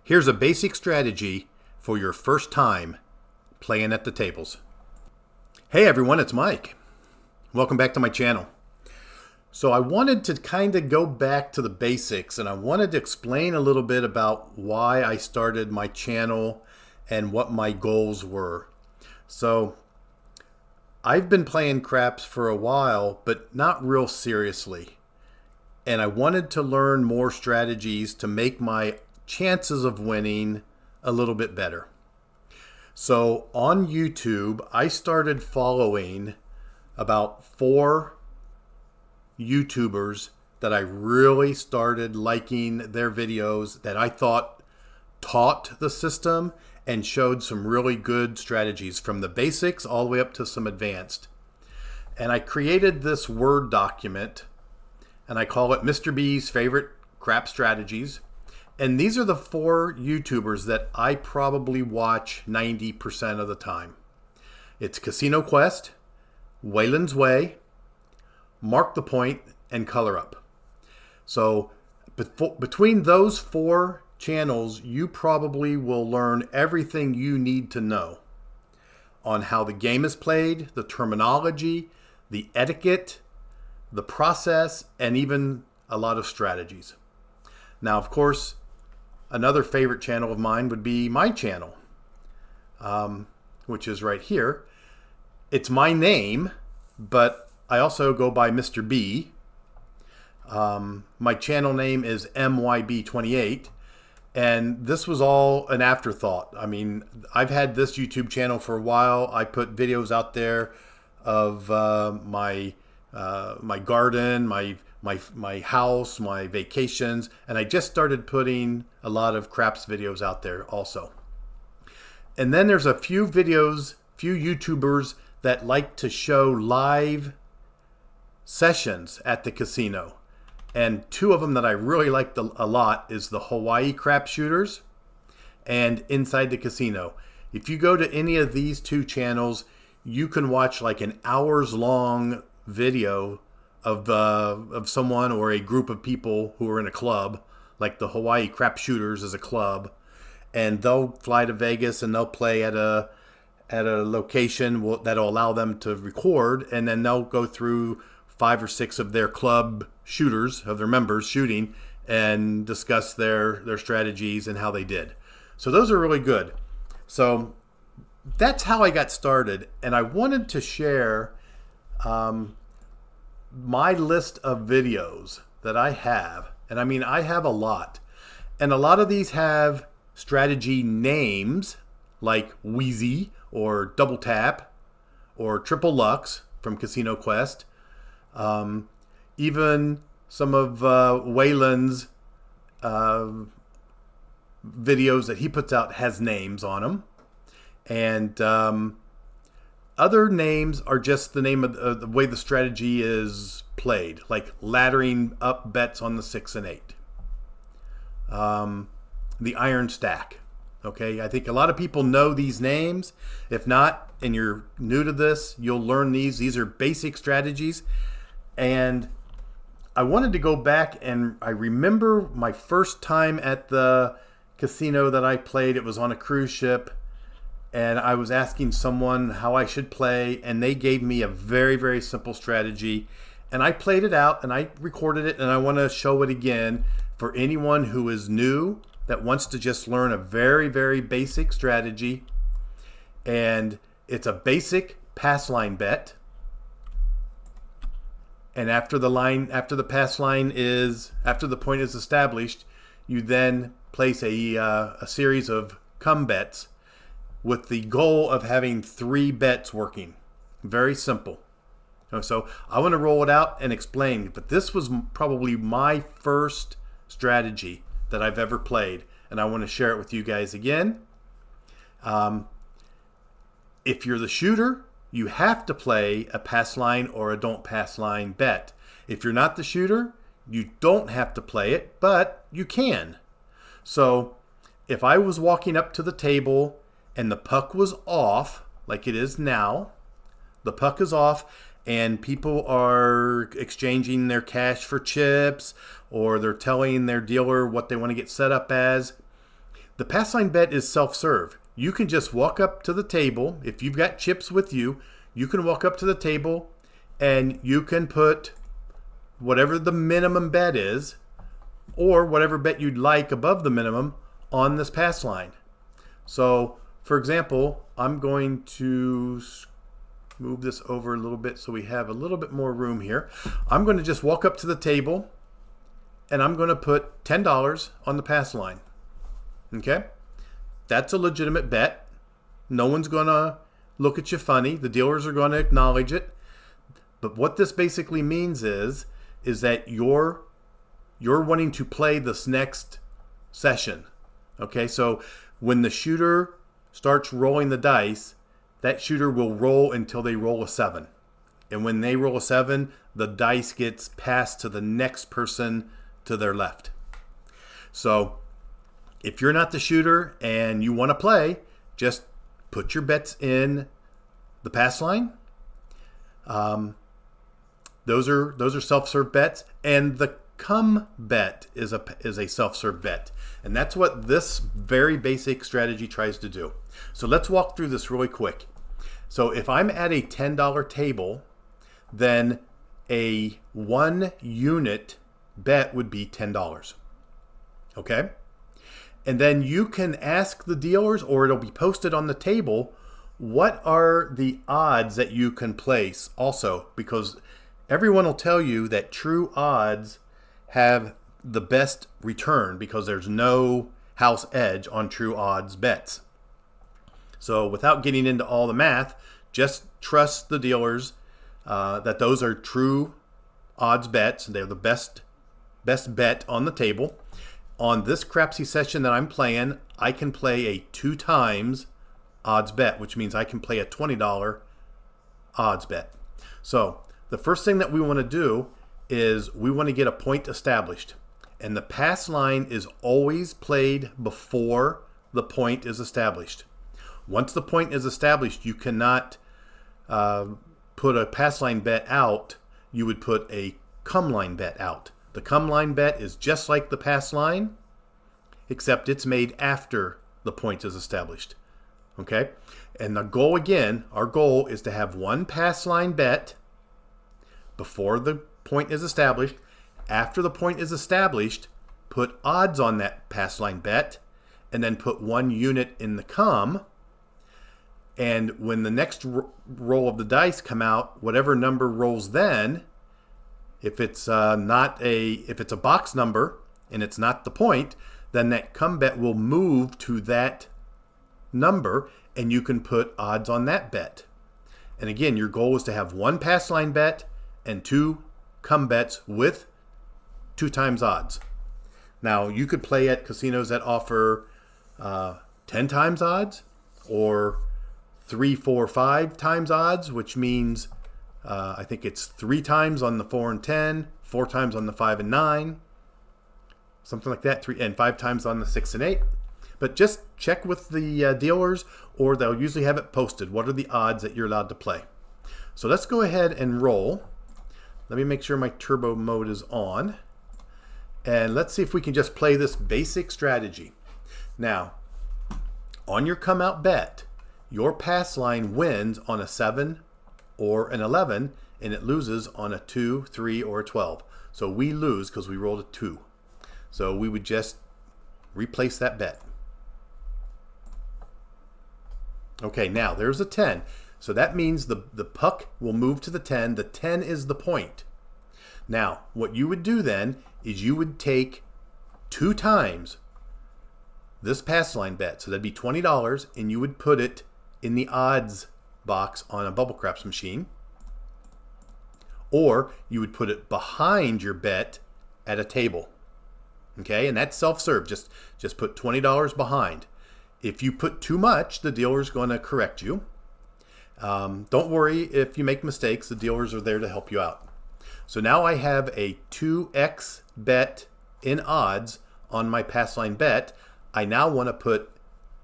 Here's a basic strategy for your first time playing at the tables. Hey everyone, it's Mike. Welcome back to my channel. So I wanted to kind of go back to the basics, and I wanted to explain a little bit about why I started my channel and what my goals were. So I've been playing craps for a while, but not real seriously. And I wanted to learn more strategies to make my chances of winning a little bit better. So on YouTube, I started following about 4 YouTubers that I really started liking their videos that I thought taught the system and showed some really good strategies from the basics all the way up to some advanced. And I created this Word document and I call it Mr. B's Favorite Crap Strategies. And these are the 4 YouTubers that I probably watch 90% of the time. It's Casino Quest, Waylon's Way, Mark the Point, and Color Up. So between those 4 channels, you probably will learn everything you need to know on how the game is played, the terminology, the etiquette, the process, and even a lot of strategies. Now, of course, another favorite channel of mine would be my channel, which is right here. It's my name, but I also go by Mr. B. My channel name is MYB28, and this was all an afterthought. I mean, I've had this YouTube channel for a while. I put videos out there of my garden, my house, my vacations, and I just started putting a lot of craps videos out there also. And then there's a few YouTubers that like to show live sessions at the casino. And 2 of them that I really liked a lot is the Hawaii Crap Shooters and Inside the Casino. If you go to any of these 2 channels, you can watch like an hours long video of someone or a group of people who are in a club, like the Hawaii Crap Shooters is a club, and they'll fly to Vegas and they'll play at a location that'll allow them to record, and then they'll go through 5 or 6 of their club shooters, of their members shooting, and discuss their strategies and how they did. So those are really good. So that's how I got started, and I wanted to share my list of videos that I have. And I mean, I have a lot. And a lot of these have strategy names like Wheezy or Double Tap or Triple Lux from Casino Quest. Even some of Waylon's videos that he puts out has names on them. And other names are just the name of the way the strategy is played, like laddering up bets on the 6 and 8. The Iron Stack. Okay, I think a lot of people know these names. If not, and you're new to this, you'll learn these. These are basic strategies. And I wanted to go back, and I remember my first time at the casino that I played. It was on a cruise ship. And I was asking someone how I should play, and they gave me a very, very simple strategy. And I played it out, and I recorded it, and I want to show it again for anyone who is new that wants to just learn a very, very basic strategy. And it's a basic pass line bet. And after the point is established, you then place a series of come bets, with the goal of having 3 bets working. Very simple. So I want to roll it out and explain, but this was probably my first strategy that I've ever played, and I want to share it with you guys again. If you're the shooter, you have to play a pass line or a don't pass line bet. If you're not the shooter, you don't have to play it, but you can. So if I was walking up to the table and the puck was off, like it is now, the puck is off, and people are exchanging their cash for chips, or they're telling their dealer what they want to get set up as, The pass line bet is self-serve. You can just walk up to the table. If you've got chips with you, you can walk up to the table and you can put whatever the minimum bet is or whatever bet you'd like above the minimum on this pass line. So, for example, I'm going to move this over a little bit so we have a little bit more room here. I'm going to just walk up to the table and I'm going to put $10 on the pass line. Okay? That's a legitimate bet. No one's going to look at you funny. The dealers are going to acknowledge it. But what this basically means is that you're wanting to play this next session. Okay? So when the shooter starts rolling the dice, that shooter will roll until they roll a 7. And when they roll a 7, the dice gets passed to the next person to their left. So if you're not the shooter and you want to play, just put your bets in the pass line. Those are self-serve bets, and the come bet is a self-serve bet. And that's what this very basic strategy tries to do. So let's walk through this really quick. So if I'm at a $10 table, then a 1 unit bet would be $10. Okay? And then you can ask the dealers, or it'll be posted on the table, what are the odds that you can place also, because everyone will tell you that true odds have the best return because there's no house edge on true odds bets. So without getting into all the math, just trust the dealers that those are true odds bets. They're the best bet on the table. On this Crapsy session that I'm playing, I can play a 2 times odds bet, which means I can play a $20 odds bet. So the first thing that we want to do is we want to get a point established. And the pass line is always played before the point is established. Once the point is established, you cannot put a pass line bet out. You would put a come line bet out. The come line bet is just like the pass line, except it's made after the point is established. Okay? And the goal again, our goal is to have one pass line bet before the point is established. After the point is established, put odds on that pass line bet, and then put 1 unit in the come. And when the next roll of the dice come out, whatever number rolls then, if it's a box number and it's not the point, then that come bet will move to that number, and you can put odds on that bet. And again, your goal is to have 1 pass line bet and 2 come bets with 2 times odds. Now, you could play at casinos that offer 10 times odds or 3, 4, 5 times odds, which means I think it's 3 times on the 4 and 10, 4 times on the 5 and 9, something like that, 3 and 5 times on the 6 and 8. But just check with the dealers, or they'll usually have it posted. What are the odds that you're allowed to play? So let's go ahead and roll. Let me make sure my turbo mode is on. And let's see if we can just play this basic strategy. Now, on your come out bet, your pass line wins on a 7 or an 11, and it loses on a 2, 3, or a 12. So we lose because we rolled a 2. So we would just replace that bet. Okay, now there's a 10. So that means the puck will move to the 10. The 10 is the point. Now, what you would do then is you would take 2 times this pass line bet. So that'd be $20, and you would put it in the odds box on a Bubble Craps machine. Or you would put it behind your bet at a table. Okay, and that's self-serve. Just put $20 behind. If you put too much, the dealer's going to correct you. Don't worry if you make mistakes. The dealers are there to help you out. So now I have a 2x bet in odds on my pass line bet. I now want to put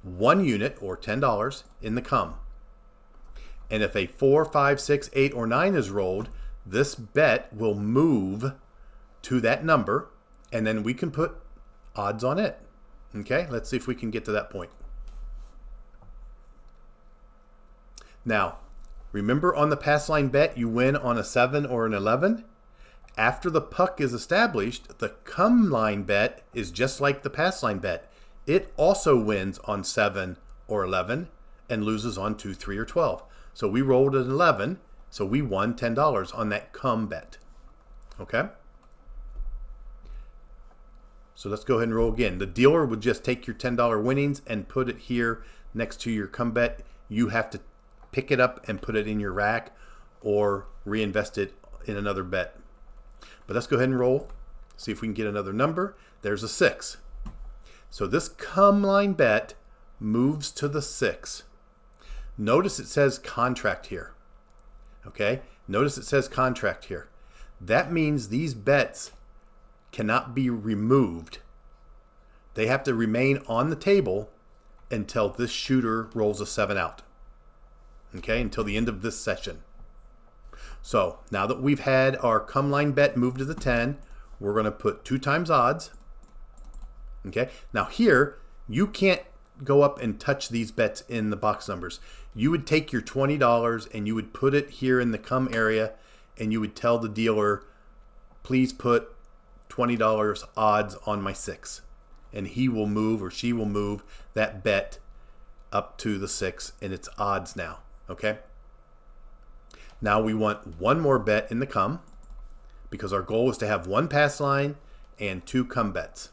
1 unit or $10 in the come. And if a 4, 5, 6, 8, or 9 is rolled, this bet will move to that number, and then we can put odds on it. Okay, let's see if we can get to that point. Now, remember on the pass line bet, you win on a 7 or an 11? After the puck is established, the come line bet is just like the pass line bet. It also wins on 7 or 11 and loses on 2, 3, or 12. So we rolled an 11, so we won $10 on that come bet. Okay? So let's go ahead and roll again. The dealer would just take your $10 winnings and put it here next to your come bet. You have to pick it up and put it in your rack or reinvest it in another bet. But let's go ahead and roll. See if we can get another number. There's a 6. So this come line bet moves to the 6. Notice it says contract here. Okay? Notice it says contract here. That means these bets cannot be removed. They have to remain on the table until this shooter rolls a 7 out. Okay? Until the end of this session. So now that we've had our come line bet move to the 10, we're going to put 2 times odds. Okay. Now here, you can't go up and touch these bets in the box numbers. You would take your $20 and you would put it here in the come area and you would tell the dealer, please put $20 odds on my 6. And he will move or she will move that bet up to the 6 and it's odds now. Okay. Now we want one more bet in the come because our goal is to have 1 pass line and 2 come bets.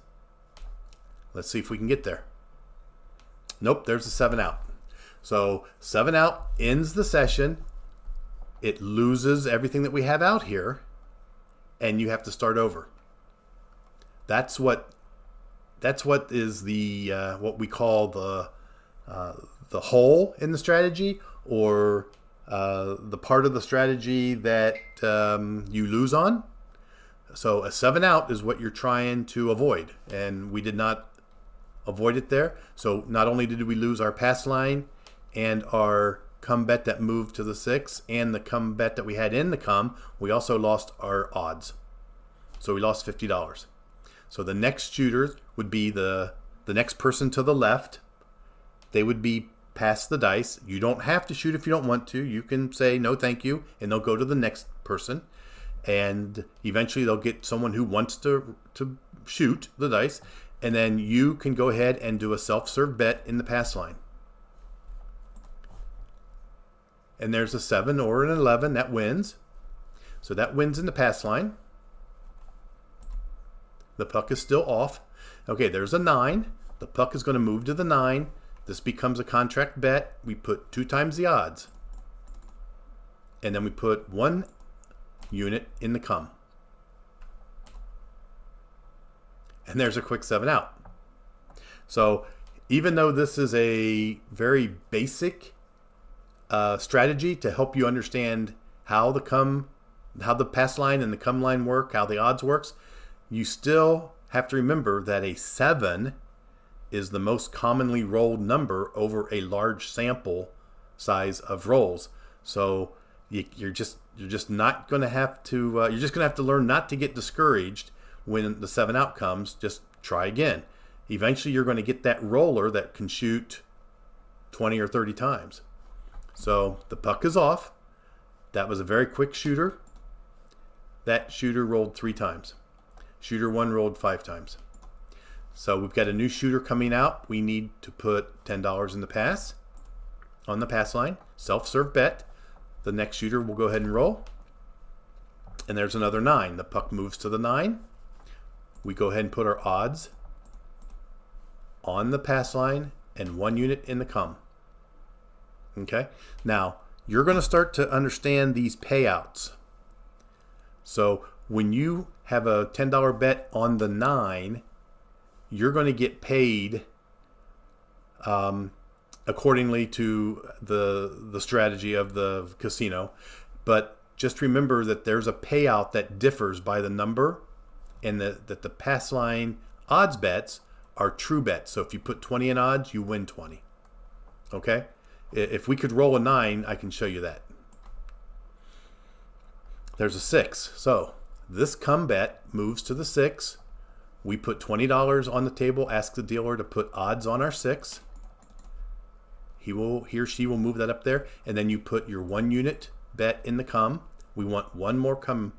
Let's see if we can get there. Nope, there's a 7 out. So 7 out ends the session. It loses everything that we have out here and you have to start over. That's what is the what we call the hole in the strategy, or the part of the strategy that you lose on. So a 7 out is what you're trying to avoid, and we did not avoid it there. So not only did we lose our pass line and our come bet that moved to the 6 and the come bet that we had in the come, we also lost our odds. So we lost $50. So the next shooter would be the next person to the left. They would be past the dice. You don't have to shoot if you don't want to. You can say no thank you and they'll go to the next person, and eventually they'll get someone who wants to shoot the dice, and then you can go ahead and do a self-serve bet in the pass line. And there's a 7 or an 11 that wins. So that wins in the pass line. The puck is still off. Okay, there's a 9. The puck is going to move to the 9. This becomes a contract bet. We put 2 times the odds. And then we put 1 unit in the come. And there's a quick 7 out. So even though this is a very basic strategy to help you understand how the pass line and the come line work, how the odds works, you still have to remember that a 7 is the most commonly rolled number over a large sample size of rolls. So you're just not going to have to you're just going to have to learn not to get discouraged when the 7 out comes. Just try again. Eventually you're going to get that roller that can shoot 20 or 30 times. So the puck is off. That was a very quick shooter. That shooter rolled 3 times. Shooter 1 rolled 5 times. So we've got a new shooter coming out. We need to put $10 in the pass on the pass line. Self-serve bet. The next shooter will go ahead and roll. And there's another 9. The puck moves to the 9. We go ahead and put our odds on the pass line and 1 unit in the come. Okay. Now, you're going to start to understand these payouts. So when you have a $10 bet on the 9, you're going to get paid accordingly to the strategy of the casino. But just remember that there's a payout that differs by the number, and that the pass line odds bets are true bets. So if you put 20 in odds, you win 20. Okay? If we could roll a 9, I can show you that. There's a 6. So this come bet moves to the 6. We put $20 on the table, ask the dealer to put odds on our 6. He or she will move that up there, and then you put your 1 unit bet in the come. We want one more come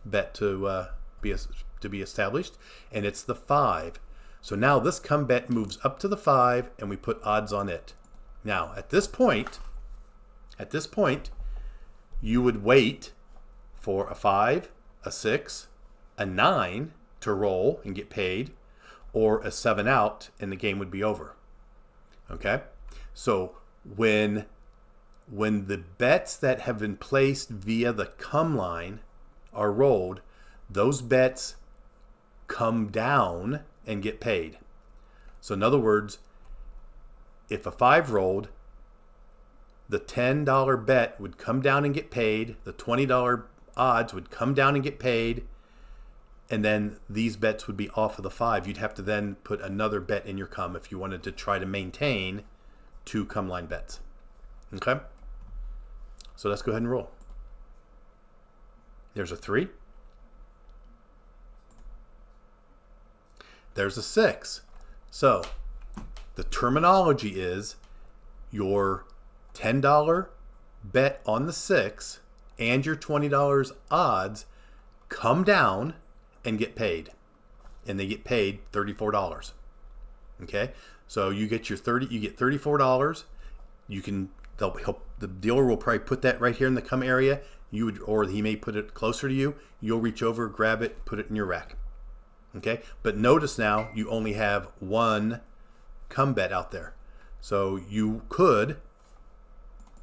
bet to be established, and it's the 5. So now this come bet moves up to the 5, and we put odds on it. Now at this point, you would wait for a 5, a 6, a 9 to roll and get paid, or a 7 out, and the game would be over. Okay, so when the bets that have been placed via the come line are rolled, those bets come down and get paid. So in other words, if a 5 rolled, the $10 bet would come down and get paid, the $20 odds would come down and get paid, and then these bets would be off of the 5. You'd have to then put another bet in your come if you wanted to try to maintain 2 come line bets. Okay? So let's go ahead and roll. There's a 3. There's a 6. So the terminology is your $10 bet on the 6 and your $20 odds come down and get paid. And they get paid $34. Okay? So you get your you get $34. You can the dealer will probably put that right here in the come area. Or he may put it closer to you. You'll reach over, grab it, put it in your rack. Okay? But notice now you only have 1 come bet out there. So you could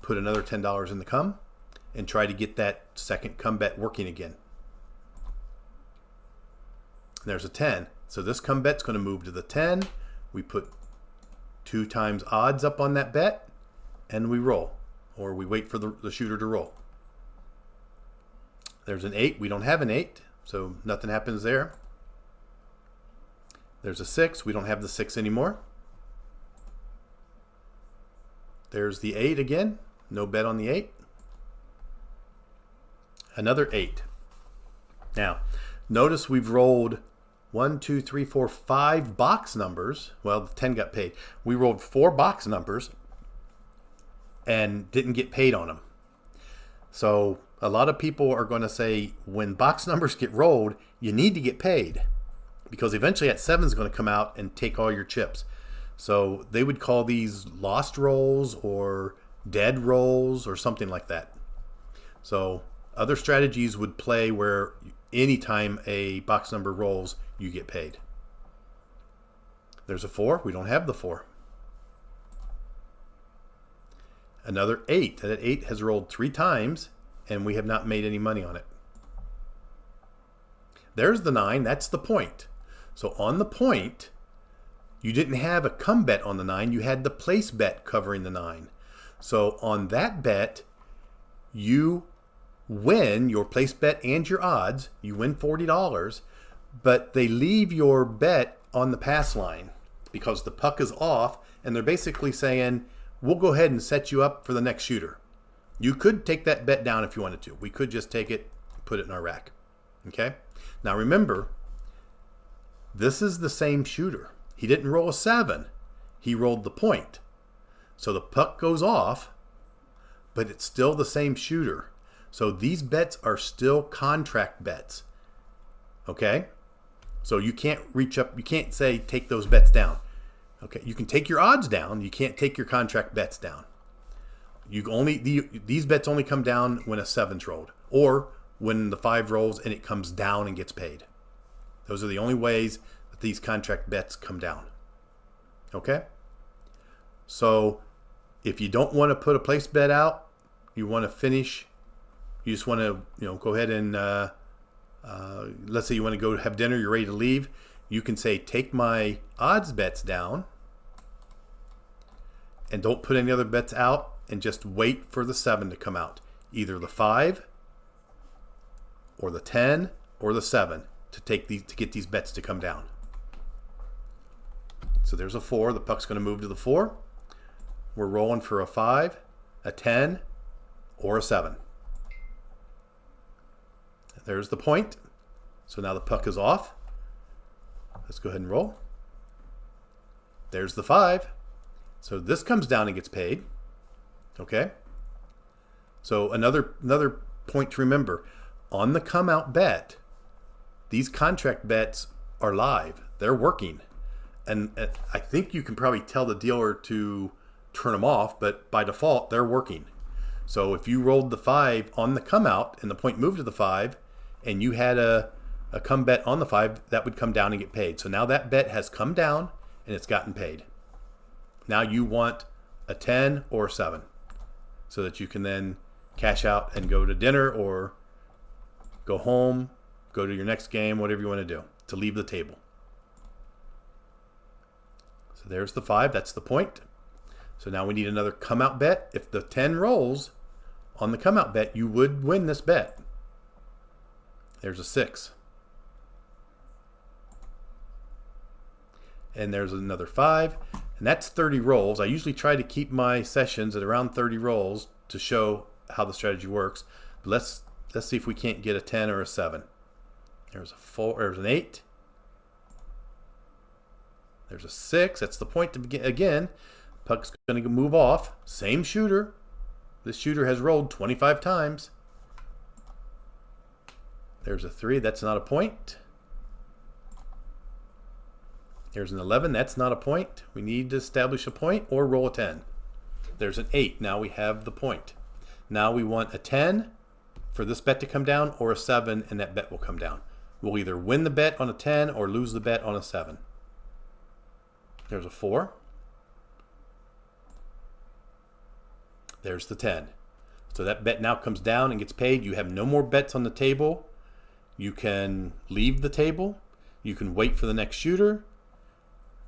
put another $10 in the come and try to get that second come bet working again. There's a 10. So this come bet's going to move to the 10. We put 2 times odds up on that bet, and we roll. Or we wait for the shooter to roll. There's an 8. We don't have an 8, so nothing happens there. There's a 6. We don't have the 6 anymore. There's the 8 again. No bet on the 8. Another 8. Now, notice we've rolled 1, 2, 3, 4, 5 box numbers. Well, the 10 got paid. We rolled 4 box numbers and didn't get paid on them. So a lot of people are going to say when box numbers get rolled, you need to get paid because eventually that 7 is going to come out and take all your chips. So they would call these lost rolls or dead rolls or something like that. So other strategies would play where anytime a box number rolls, you get paid. There's a 4. We don't have the 4. Another 8. That 8 has rolled 3 times, and we have not made any money on it. There's the 9. That's the point. So on the point, you didn't have a come bet on the 9. You had the place bet covering the 9. So on that bet, you win your place bet and your odds. You win $40, but they leave your bet on the pass line because the puck is off, and they're basically saying, we'll go ahead and set you up for the next shooter. You could take that bet down if you wanted to. We could just take it, put it in our rack. Okay? Now remember, this is the same shooter. He didn't roll a 7. He rolled the point. So the puck goes off, but it's still the same shooter. So these bets are still contract bets. Okay? So you can't reach up, you can't say take those bets down. Okay, you can take your odds down, you can't take your contract bets down. These bets only come down when a 7's rolled or when the 5 rolls and it comes down and gets paid. Those are the only ways that these contract bets come down. Okay? So if you don't want to put a place bet out, you want to finish, you just want to go ahead and let's say you want to go have dinner, you're ready to leave, you can say take my odds bets down and don't put any other bets out and just wait for the 7 to come out. Either the 5 or the 10 or the 7 to get these bets to come down. So there's a 4. The puck's going to move to the 4. We're rolling for a 5, a 10, or a 7. There's the point. So now the puck is off. Let's go ahead and roll. There's the 5. So this comes down and gets paid. Okay. So another point to remember, on the come out bet, these contract bets are live. They're working. And I think you can probably tell the dealer to turn them off, but by default, they're working. So if you rolled the 5 on the come out and the point moved to the 5 and you had a come bet on the 5, that would come down and get paid. So now that bet has come down and it's gotten paid. Now you want a 10 or a 7 so that you can then cash out and go to dinner or go home, go to your next game, whatever you want to do, to leave the table. So there's the 5. That's the point. So now we need another come out bet. If the 10 rolls on the come out bet, you would win this bet. There's a 6. And there's another 5. And that's 30 rolls. I usually try to keep my sessions at around 30 rolls to show how the strategy works. But let's see if we can't get a 10 or a 7. There's a 4. There's an 8. There's a 6. That's the point to begin. Again, puck's going to move off. Same shooter. This shooter has rolled 25 times. There's a 3. That's not a point. There's an 11. That's not a point. We need to establish a point or roll a 10. There's an 8. Now we have the point. Now we want a 10 for this bet to come down, or a 7, and that bet will come down. We'll either win the bet on a 10 or lose the bet on a 7. There's a 4. There's the 10. So that bet now comes down and gets paid. You have no more bets on the table. You can leave the table. You can wait for the next shooter.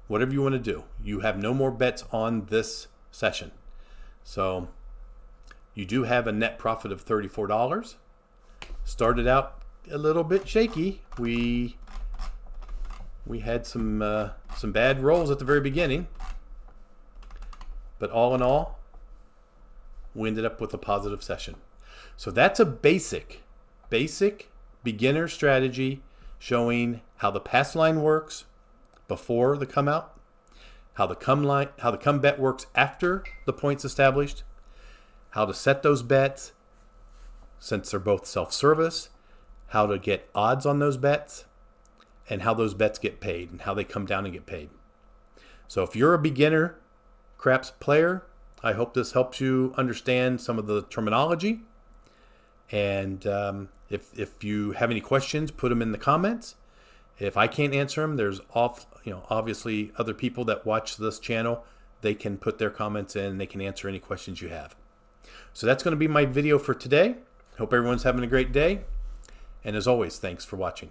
Whatever you want to do. You have no more bets on this session. So you do have a net profit of $34. Started out a little bit shaky. We had some bad rolls at the very beginning. But all in all, we ended up with a positive session. So that's a basic beginner strategy showing how the pass line works before the come out, how the come bet works after the point's established, how to set those bets since they're both self-service, how to get odds on those bets, and how those bets get paid and how they come down and get paid. So if you're a beginner craps player, I hope this helps you understand some of the terminology. And if you have any questions, put them in the comments. If I can't answer them, there's obviously other people that watch this channel. They can put their comments in and they can answer any questions you have. So that's going to be my video for today. Hope everyone's having a great day. And as always, thanks for watching.